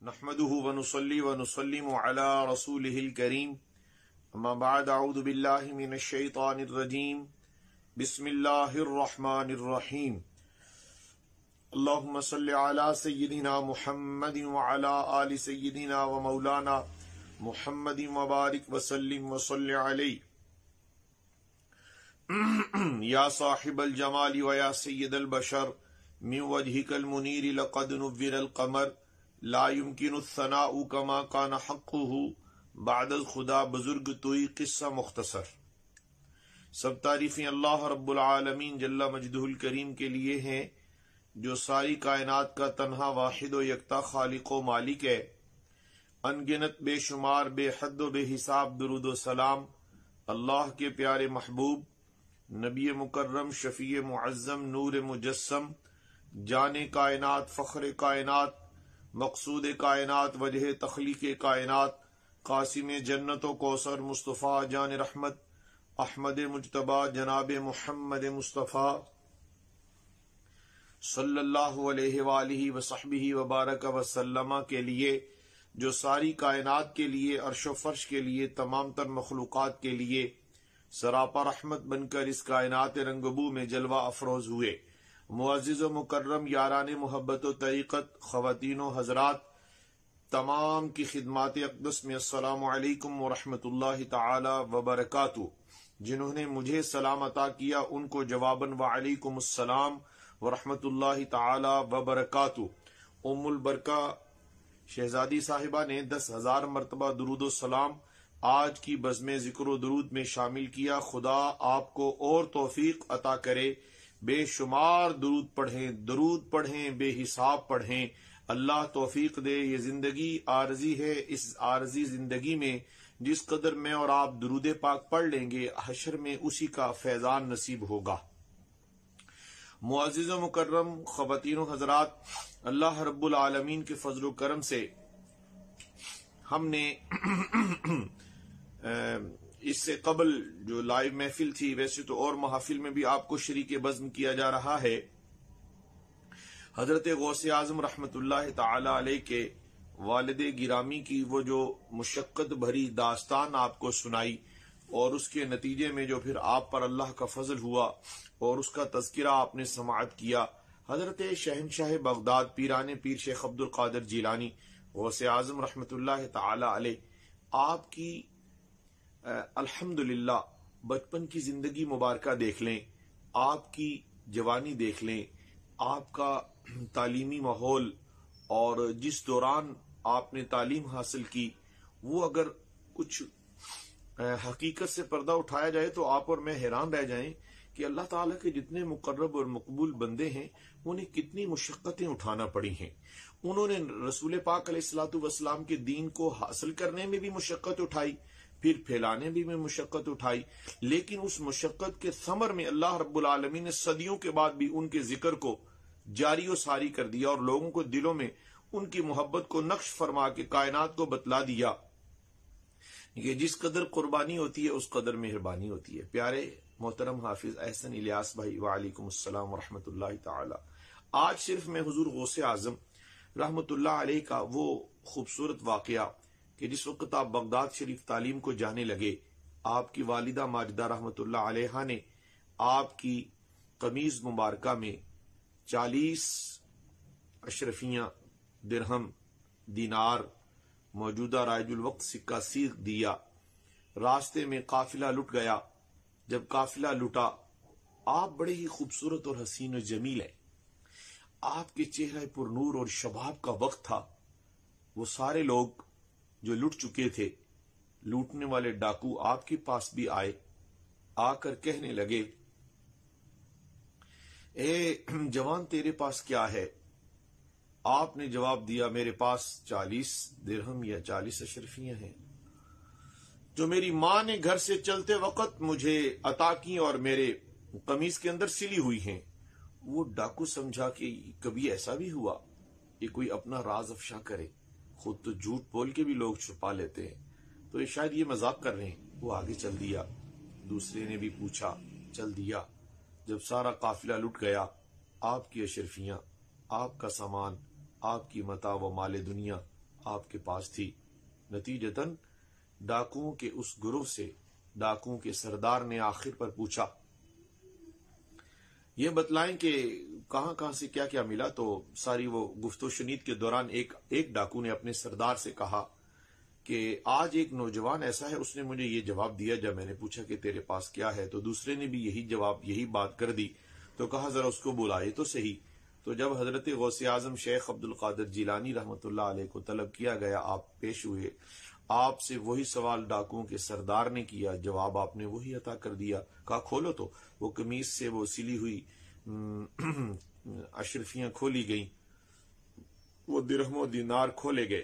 نحمده ونصلي ونسلم على رسوله الكريم اما بعد اعوذ بالله من الشيطان الرجيم بسم الله الرحمن الرحيم اللهم صل على سيدنا محمد وعلى آل سيدنا ومولانا محمد وبارك وسلم وصل عليه يا صاحب الجمال ويا سيد البشر من وجهك المنير لقد نور القمر لا يمكن الثناء كما كان حقه بعد الخدا بزرگ توئی قصہ مختصر۔ سب تعریفیں اللہ رب العالمین جل مجدہ الکریم کے لیے ہیں جو ساری کائنات کا تنہا واحد و یکتا خالق و مالک ہے۔ ان گنت بے شمار بے حد و بے حساب درود و سلام اللہ کے پیارے محبوب نبی مکرم شفیع معظم نور مجسم جان کائنات فخر کائنات مقصود کائنات وجہ تخلیق کائنات قاسم جنت و کوثر مصطفیٰ جان رحمت احمد مجتبی جناب محمد مصطفیٰ صلی اللہ علیہ وآلہ وصحبہ وبارک وسلم کے لیے، جو ساری کائنات کے لیے، عرش و فرش کے لیے، تمام تر مخلوقات کے لیے سراپا رحمت بن کر اس کائنات رنگبو میں جلوہ افروز ہوئے۔ معزز و مکرم یاران محبت و طریقت، خواتین و حضرات، تمام کی خدمات اقدس میں السلام علیکم ورحمۃ اللہ تعالی وبرکاتہ۔ جنہوں نے مجھے سلام عطا کیا ان کو جواباً وعلیکم السلام ورحمۃ اللہ تعالی وبرکاتہ۔ ام البرکہ شہزادی صاحبہ نے 10,000 مرتبہ درود و سلام آج کی بزم ذکر و درود میں شامل کیا۔ خدا آپ کو اور توفیق عطا کرے، بے شمار درود پڑھیں بے حساب پڑھیں، اللہ توفیق دے۔ یہ زندگی عارضی ہے، اس عارضی زندگی میں جس قدر میں اور آپ درود پاک پڑھ لیں گے حشر میں اسی کا فیضان نصیب ہوگا۔ معزز و مکرم خواتین و حضرات، اللہ رب العالمین کے فضل و کرم سے ہم نے اس سے قبل جو لائیو محفل تھی، ویسے تو اور محافل میں بھی آپ کو شریک بزم کیا جا رہا ہے، حضرت غوث اعظم رحمت اللہ تعالی علیہ کے والد گرامی کی وہ جو مشقت بھری داستان آپ کو سنائی، اور اس کے نتیجے میں جو پھر آپ پر اللہ کا فضل ہوا اور اس کا تذکرہ آپ نے سماعت کیا، حضرت شہنشاہ بغداد پیران پیر شیخ عبد القادر جیلانی غوث اعظم رحمت اللہ تعالی علیہ، آپ کی الحمدللہ بچپن کی زندگی مبارکہ دیکھ لیں، آپ کی جوانی دیکھ لیں، آپ کا تعلیمی ماحول اور جس دوران آپ نے تعلیم حاصل کی، وہ اگر کچھ حقیقت سے پردہ اٹھایا جائے تو آپ اور میں حیران رہ جائیں کہ اللہ تعالیٰ کے جتنے مقرب اور مقبول بندے ہیں انہیں کتنی مشقتیں اٹھانا پڑی ہیں۔ انہوں نے رسول پاک علیہ الصلوۃ والسلام کے دین کو حاصل کرنے میں بھی مشقت اٹھائی، پھر پھیلانے بھی میں مشقت اٹھائی، لیکن اس مشقت کے ثمر میں اللہ رب العالمین نے صدیوں کے بعد بھی ان کے ذکر کو جاری و ساری کر دیا اور لوگوں کو دلوں میں ان کی محبت کو نقش فرما کے کائنات کو بتلا دیا کہ جس قدر قربانی ہوتی ہے اس قدر مہربانی ہوتی ہے۔ پیارے محترم حافظ احسن الیاس بھائی، وعلیکم السلام ورحمۃ اللہ تعالی۔ آج صرف میں حضور غوث اعظم رحمۃ اللہ علیہ کا وہ خوبصورت واقعہ کہ جس وقت آپ بغداد شریف تعلیم کو جانے لگے، آپ کی والدہ ماجدہ رحمۃ اللہ علیہ نے آپ کی قمیض مبارکہ میں 40 اشرفیاں، درہم، دینار، موجودہ رائج الوقت سکہ سیکھ دیا۔ راستے میں قافلہ لٹ گیا، جب قافلہ لٹا آپ بڑے ہی خوبصورت اور حسین و جمیل ہیں، آپ کے چہرے پر نور اور شباب کا وقت تھا۔ وہ سارے لوگ جو لٹ چکے تھے، لوٹنے والے ڈاکو آپ کے پاس بھی آئے، آ کر کہنے لگے، اے جوان تیرے پاس کیا ہے؟ آپ نے جواب دیا، میرے پاس 40 درہم یا 40 اشرفیاں ہیں جو میری ماں نے گھر سے چلتے وقت مجھے عطا کی اور میرے قمیض کے اندر سلی ہوئی ہیں۔ وہ ڈاکو سمجھا کہ کبھی ایسا بھی ہوا کہ کوئی اپنا راز افشا کرے، خود تو جھوٹ بول کے بھی لوگ چھپا لیتے ہیں، تو یہ شاید یہ مذاق کر رہے ہیں۔ وہ آگے چل دیا، دوسرے نے بھی پوچھا، چل دیا۔ جب سارا قافلہ لٹ گیا، آپ کی اشرفیاں، آپ کا سامان، آپ کی متاع و مال دنیا آپ کے پاس تھی۔ نتیجتاً ڈاکوؤں کے اس گروہ سے ڈاکوؤں کے سردار نے آخر پر پوچھا، یہ بتلائیں کہ کہاں کہاں سے کیا کیا ملا۔ تو ساری وہ گفت و شنید کے دوران ایک ڈاکو نے اپنے سردار سے کہا کہ آج ایک نوجوان ایسا ہے، اس نے مجھے یہ جواب دیا جب میں نے پوچھا کہ تیرے پاس کیا ہے، تو دوسرے نے بھی یہی بات کر دی۔ تو کہا ذرا اس کو بلائے تو صحیح۔ تو جب حضرت غوث اعظم شیخ عبد القادر جیلانی رحمۃ اللہ علیہ کو طلب کیا گیا، آپ پیش ہوئے، آپ سے وہی سوال ڈاکوؤں کے سردار نے کیا، جواب آپ نے وہی عطا کر دیا۔ کہا کھولو، تو وہ قمیص سے وہ سلی ہوئی اشرفیاں کھولی گئیں، وہ درہم و دینار کھولے گئے،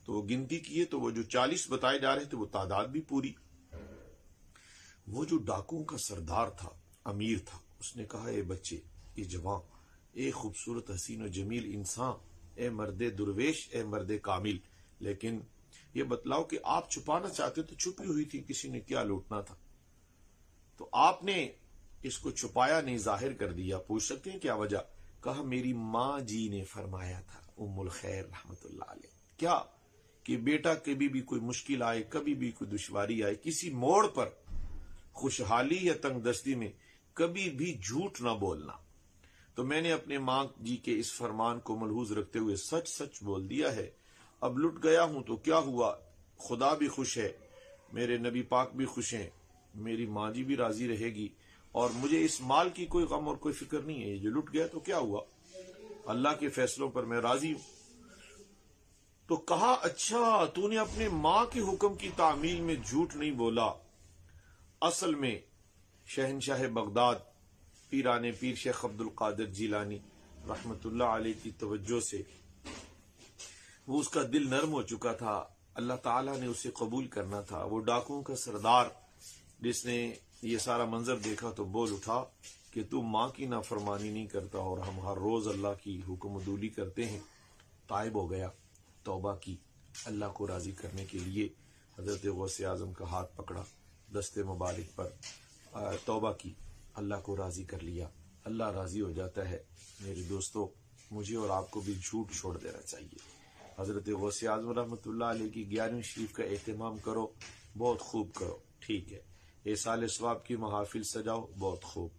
تو وہ گنتی کیے تو وہ جو 40 بتائے جا رہے تھے وہ تعداد بھی پوری۔ وہ جو ڈاکوؤں کا سردار تھا، امیر تھا، اس نے کہا اے بچے، اے جوان، اے خوبصورت حسین و جمیل انسان، اے مرد درویش، اے مرد کامل، لیکن یہ بتلاؤ کہ آپ چھپانا چاہتے تو چھپی ہوئی تھی، کسی نے کیا لوٹنا تھا؟ تو آپ نے اس کو چھپایا نہیں، ظاہر کر دیا۔ پوچھ سکتے ہیں کیا وجہ؟ کہا میری ماں جی نے فرمایا تھا، ام الخیر رحمت اللہ علیہ، کیا کہ بیٹا کبھی بھی کوئی مشکل آئے، کبھی بھی کوئی دشواری آئے، کسی موڑ پر، خوشحالی یا تنگ دستی میں، کبھی بھی جھوٹ نہ بولنا۔ تو میں نے اپنے ماں جی کے اس فرمان کو ملحوظ رکھتے ہوئے سچ سچ بول دیا ہے۔ اب لٹ گیا ہوں تو کیا ہوا، خدا بھی خوش ہے، میرے نبی پاک بھی خوش ہیں، میری ماں جی بھی راضی رہے گی، اور مجھے اس مال کی کوئی غم اور کوئی فکر نہیں ہے۔ یہ جو لٹ گیا تو کیا ہوا، اللہ کے فیصلوں پر میں راضی ہوں۔ تو کہا اچھا تو نے اپنے ماں کے حکم کی تعمیل میں جھوٹ نہیں بولا۔ اصل میں شہنشاہ بغداد پیران پیر شیخ عبد القادر جیلانی رحمت اللہ علیہ کی توجہ سے وہ اس کا دل نرم ہو چکا تھا، اللہ تعالیٰ نے اسے قبول کرنا تھا۔ وہ ڈاکوؤں کا سردار جس نے یہ سارا منظر دیکھا تو بول اٹھا کہ تو ماں کی نافرمانی نہیں کرتا اور ہم ہر روز اللہ کی حکم عدولی کرتے ہیں۔ تائب ہو گیا، توبہ کی، اللہ کو راضی کرنے کے لیے حضرت غوث اعظم کا ہاتھ پکڑا، دست مبارک پر توبہ کی، اللہ کو راضی کر لیا، اللہ راضی ہو جاتا ہے۔ میرے دوستو، مجھے اور آپ کو بھی جھوٹ چھوڑ دینا چاہیے۔ حضرت غوث اعظم رحمۃ اللہ علیہ کی 11ویں شریف کا اہتمام کرو، بہت خوب کرو، ٹھیک ہے۔ ایصال ثواب کی محافل سجاؤ، بہت خوب۔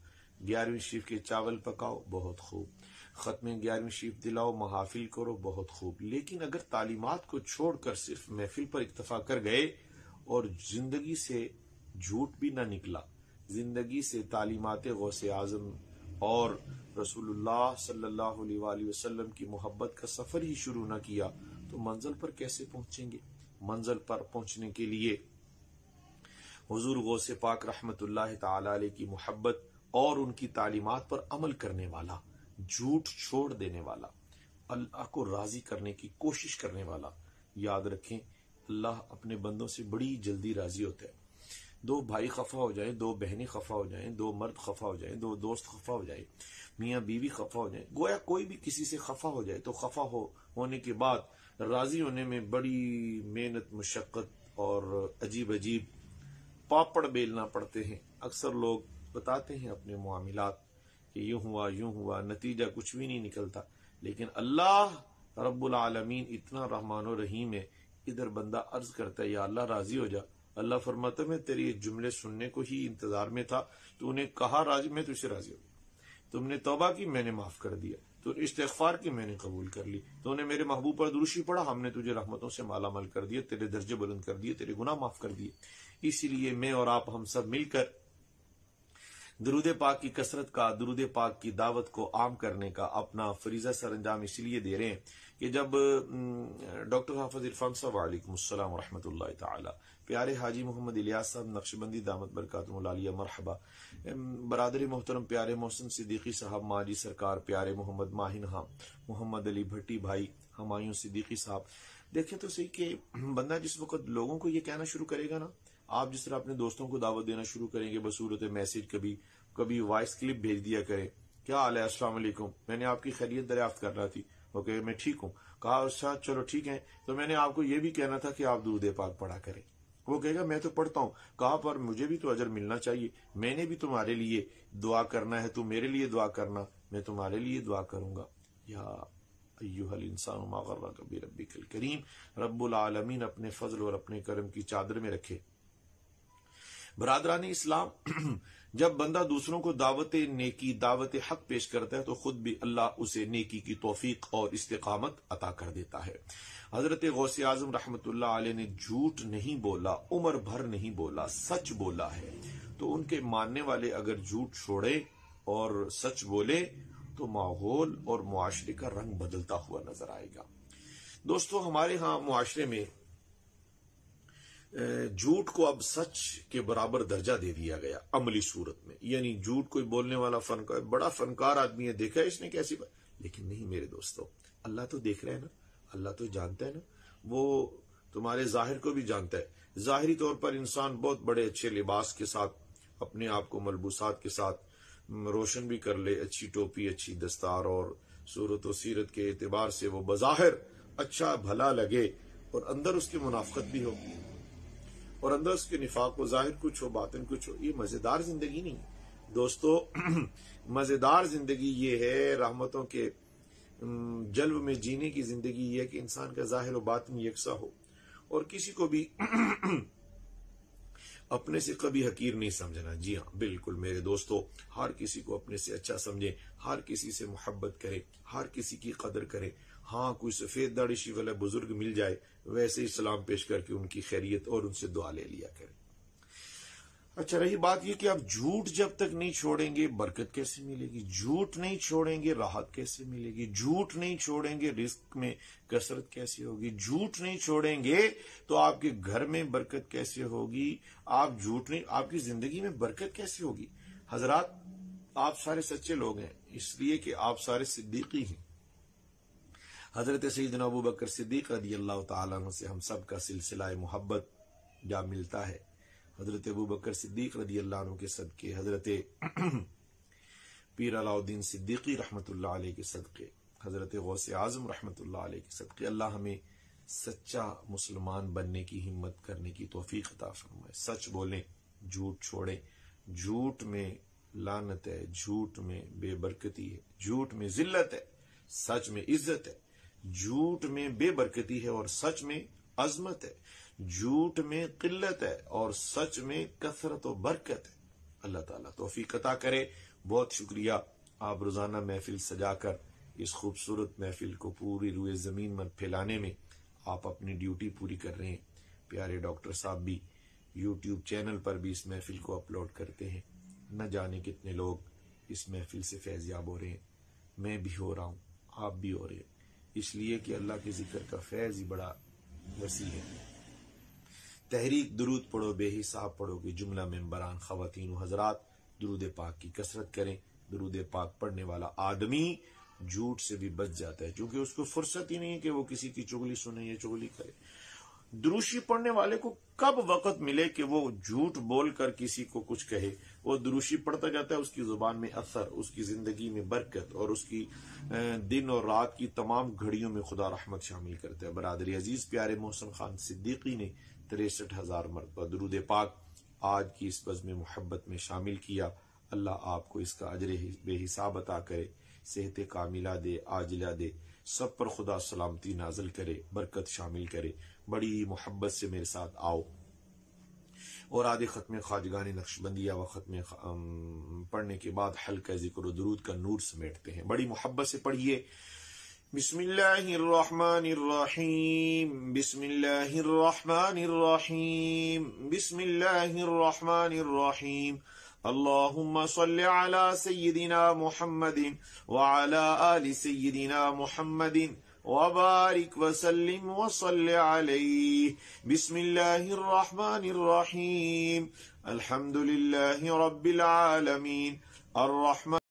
11ویں شریف کے چاول پکاؤ، بہت خوب۔ ختم 11ویں شریف دلاؤ، محافل کرو، بہت خوب۔ لیکن اگر تعلیمات کو چھوڑ کر صرف محفل پر اکتفا کر گئے اور زندگی سے جھوٹ بھی نہ نکلا، زندگی سے تعلیمات غوث اعظم اور رسول اللہ صلی اللہ علیہ وآلہ وسلم کی محبت کا سفر ہی شروع نہ کیا، تو منزل پر کیسے پہنچیں گے؟ منزل پر پہنچنے کے لیے حضور غوث پاک رحمت اللہ تعالی علیہ کی محبت اور ان کی تعلیمات پر عمل کرنے والا، جھوٹ چھوڑ دینے والا، اللہ کو راضی کرنے کی کوشش کرنے والا۔ یاد رکھیں، اللہ اپنے بندوں سے بڑی جلدی راضی ہوتا ہے۔ 2 بھائی خفا ہو جائیں، 2 بہنیں خفا ہو جائیں، 2 مرد خفا ہو جائیں، 2 دوست خفا ہو جائیں، میاں بیوی خفا ہو جائیں، گویا کوئی بھی کسی سے خفا ہو جائے تو خفا ہونے کے بعد راضی ہونے میں بڑی محنت، مشقت اور عجیب پاپڑ بیلنا پڑتے ہیں۔ اکثر لوگ بتاتے ہیں اپنے معاملات کہ یوں ہوا، نتیجہ کچھ بھی نہیں نکلتا، لیکن اللہ رب العالمین اتنا رحمان و رحیم ہے۔ ادھر بندہ عرض کرتا ہے یا اللہ راضی ہو جا، اللہ فرماتا ہے میں تیرے یہ جملے سننے کو ہی انتظار میں تھا، تو نے کہا راضی، میں تجھ سے راضی ہو گیا، تم نے توبہ کی، میں نے معاف کر دیا، تو استغفار کی، میں نے قبول کر لی، تو نے میرے محبوب پر درود پڑھا، ہم نے تجھے رحمتوں سے مالا مال کر دیا، تیرے درجے بلند کر دیے، تیرے گناہ معاف کر دیے۔ اسی لیے میں اور آپ ہم سب مل کر درود پاک کی کثرت کا، درود پاک کی دعوت کو عام کرنے کا اپنا فریضہ سر انجام اس لیے دے رہے ہیں کہ جب ڈاکٹر حافظ عرفان صاحب علیکم السلام ورحمۃ اللہ تعالی، پیارے حاجی محمد الیاس صاحب نقشبندی دامت برکاتہم العالیہ مرحبا، برادر محترم پیارے محسن صدیقی صاحب ماجی سرکار، پیارے محمد ماہن ہاں، محمد علی بھٹی بھائی، ہمایوں صدیقی صاحب، دیکھیں تو صحیح کہ بندہ جس وقت لوگوں کو یہ کہنا شروع کرے گا نا، آپ جس طرح اپنے دوستوں کو دعوت دینا شروع کریں گے بصورت میسج، کبھی وائس کلپ بھیج دیا کریں، کیا حال ہے، السلام علیکم، میں نے آپ کی خیریت دریافت کرنا تھی، اوکے میں ٹھیک ہوں، کہا اچھا چلو ٹھیک ہے، تو میں نے آپ کو یہ بھی کہنا تھا کہ آپ درود پاک پڑھا کریں، وہ کہے گا میں تو پڑھتا ہوں، کہا پر مجھے بھی تو اجر ملنا چاہیے، میں نے بھی تمہارے لیے دعا کرنا ہے، تم میرے لیے دعا کرنا، میں تمہارے لیے دعا کروں گا۔ یا ایھا الانسان ما غرک بربک الکریم، رب العالمین اپنے فضل اور اپنے کرم کی چادر میں رکھے۔ برادران اسلام، جب بندہ دوسروں کو دعوت نیکی، دعوت حق پیش کرتا ہے تو خود بھی اللہ اسے نیکی کی توفیق اور استقامت عطا کر دیتا ہے۔ حضرت غوث اعظم رحمت اللہ علیہ نے جھوٹ نہیں بولا، عمر بھر نہیں بولا، سچ بولا ہے۔ تو ان کے ماننے والے اگر جھوٹ چھوڑے اور سچ بولے تو ماحول اور معاشرے کا رنگ بدلتا ہوا نظر آئے گا۔ دوستو، ہمارے ہاں معاشرے میں جھوٹ کو اب سچ کے برابر درجہ دے دیا گیا عملی صورت میں، یعنی جھوٹ کوئی بولنے والا فنکار، بڑا فنکار آدمی ہے، دیکھا ہے اس نے کیسی بات، لیکن نہیں میرے دوستو، اللہ تو دیکھ رہا ہے نا، اللہ تو جانتا ہے نا، وہ تمہارے ظاہر کو بھی جانتا ہے۔ ظاہری طور پر انسان بہت بڑے اچھے لباس کے ساتھ اپنے آپ کو ملبوسات کے ساتھ روشن بھی کر لے، اچھی ٹوپی، اچھی دستار اور صورت و سیرت کے اعتبار سے وہ بظاہر اچھا بھلا لگے، اور اندر اس کی منافقت بھی ہو، اور اندر اس کے نفاق و ظاہر کچھ ہو، باطن کچھ ہو۔ یہ مزیدار زندگی نہیں ہے دوستو۔ مزیدار زندگی یہ ہے، رحمتوں کے جلوہ میں جینے کی زندگی یہ ہے کہ انسان کا ظاہر و باطن یکساں ہو، اور کسی کو بھی اپنے سے کبھی حقیر نہیں سمجھنا۔ جی ہاں، بالکل میرے دوستو، ہر کسی کو اپنے سے اچھا سمجھے، ہر کسی سے محبت کرے، ہر کسی کی قدر کرے۔ ہاں، کوئی سفید داڑھی والا بزرگ مل جائے، ویسے ہی سلام پیش کر کے ان کی خیریت اور ان سے دعا لے لیا کرے۔ اچھا، رہی بات یہ کہ آپ جھوٹ جب تک نہیں چھوڑیں گے برکت کیسے ملے گی؟ جھوٹ نہیں چھوڑیں گے راحت کیسے ملے گی؟ جھوٹ نہیں چھوڑیں گے رزق میں کثرت کیسے ہوگی؟ جھوٹ نہیں چھوڑیں گے تو آپ کے گھر میں برکت کیسے ہوگی؟ آپ جھوٹ نہیں، آپ کی زندگی میں برکت کیسے ہوگی؟ حضرات، آپ سارے سچے لوگ ہیں اس لیے کہ آپ سارے صدیقی ہیں۔ حضرت سیدنا ابو بکر صدیق رضی اللہ تعالیٰ عنہ سے ہم سب کا سلسلہ محبت جا ملتا ہے۔ حضرت ابو بکر صدیق رضی اللہ عنہ کے صدقے، حضرت پیر علاء الدین صدیقی رحمت اللہ علیہ کے صدقے، حضرت غوث اعظم رحمت اللہ علیہ کے صدقے، اللہ ہمیں سچا مسلمان بننے کی ہمت کرنے کی توفیق عطا فرمائے۔ سچ بولیں، جھوٹ چھوڑیں۔ جھوٹ میں لعنت ہے، جھوٹ میں بے برکتی ہے، جھوٹ میں ذلت ہے، سچ میں عزت ہے۔ جھوٹ میں بے برکتی ہے اور سچ میں عظمت ہے۔ جھوٹ میں قلت ہے اور سچ میں کثرت و برکت ہے۔ اللہ تعالیٰ توفیق عطا کرے۔ بہت شکریہ، آپ روزانہ محفل سجا کر اس خوبصورت محفل کو پوری روئے زمین پر پھیلانے میں آپ اپنی ڈیوٹی پوری کر رہے ہیں۔ پیارے ڈاکٹر صاحب بھی یوٹیوب چینل پر بھی اس محفل کو اپلوڈ کرتے ہیں، نہ جانے کتنے لوگ اس محفل سے فیض یاب ہو رہے ہیں۔ میں بھی ہو رہا ہوں، آپ بھی ہو رہے ہیں، اس لیے کہ اللہ کے ذکر کا فیض ہی بڑا وسیع ہے۔ تحریک درود پڑھو، بے حساب پڑھو گے، جملہ ممبران، خواتین و حضرات، درود پاک کی کثرت کریں۔ درود پاک پڑھنے والا آدمی جھوٹ سے بھی بچ جاتا ہے، کیونکہ اس کو فرصت ہی نہیں ہے کہ وہ کسی کی چغلی سنے یا چغلی کرے۔ دروشی پڑھنے والے کو کب وقت ملے کہ وہ جھوٹ بول کر کسی کو کچھ کہے؟ وہ دروشی پڑھتا جاتا ہے، اس کی زبان میں اثر، اس کی زندگی میں برکت، اور اس کی دن اور رات کی تمام گھڑیوں میں خدا رحمت شامل کرتا ہے۔ برادری عزیز، پیارے محسن خان صدیقی نے 63,000 مرتبہ درود پاک آج کی اس بزم محبت میں شامل کیا۔ اللہ آپ کو اس کا اجر بے حساب عطا کرے، صحت کاملہ دے، عاجلہ دے، سب پر خدا سلامتی نازل کرے، برکت شامل کرے۔ بڑی محبت سے میرے ساتھ آؤ اور آدھے ختم خواجگان نقشبندیہ و ختم پڑھنے کے بعد حلقہ ذکر و درود کا نور سمیٹتے ہیں۔ بڑی محبت سے پڑھیے۔ بسم اللہ الرحمن الرحیم، بسم اللہ الرحمن الرحیم، بسم اللہ الرحمن الرحیم۔ اللہم صل علی سیدنا محمد وعلی آل سیدنا محمد وبارک وسلم وصل علیہ۔ بسم اللہ الرحمن الرحیم، الحمد للہ رب العالمین، الرحمن